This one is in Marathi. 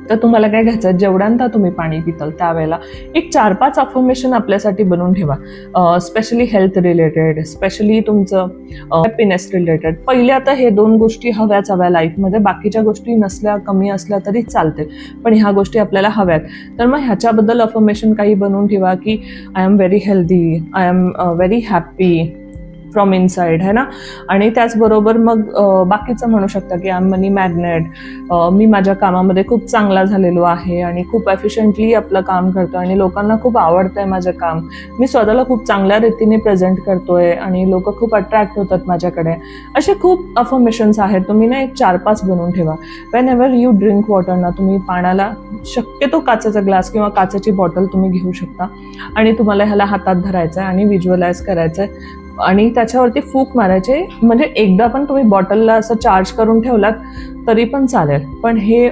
तर तुम्हाला काय घ्यायचं, जेवढ्यांदा तुम्ही पाणी पिताल त्यावेळेला एक 4-5 अफर्मेशन आपल्यासाठी बनवून ठेवा, स्पेशली हेल्थ रिलेटेड, स्पेशली तुमचं हॅपीनेस रिलेटेड. पहिले आता हे 2 गोष्टी हव्याच हव्या लाईफमध्ये, बाकीच्या गोष्टी नसल्या कमी असल्या तरी चालते, पण ह्या गोष्टी आपल्याला हव्यात. तर मग ह्याच्याबद्दल अफर्मेशन काही बनवून ठेवा की I am very healthy, I am very happy from inside, है ना. आणि त्याचबरोबर मग बाकीचं म्हणू शकता की आय एम मनी मॅग्नेट, मी माझ्या कामामध्ये खूप चांगला झालेलो आहे आणि खूप एफिशियंटली आपलं काम करतो आणि लोकांना खूप आवडतं आहे माझं काम, मी स्वतःला खूप चांगल्या रीतीने प्रेझेंट करतोय आणि लोक खूप अट्रॅक्ट होतात माझ्याकडे. असे खूप अफर्मेशन्स आहेत, तुम्ही ना एक 4-5 बनवून ठेवा. Wien ever you drink water ना, तुम्ही पाण्याला शक्यतो काचेचा ग्लास किंवा काचेची बॉटल तुम्ही घेऊ शकता आणि तुम्हाला ह्याला हातात धरायचं आहे आणि व्हिज्युअलाइज करायचं आहे आणि त्याच्यावरती फूक मारायचे. म्हणजे एकदा पण तुम्ही बॉटलला असं चार्ज करून ठेवलात तरी पण चालेल, पण हे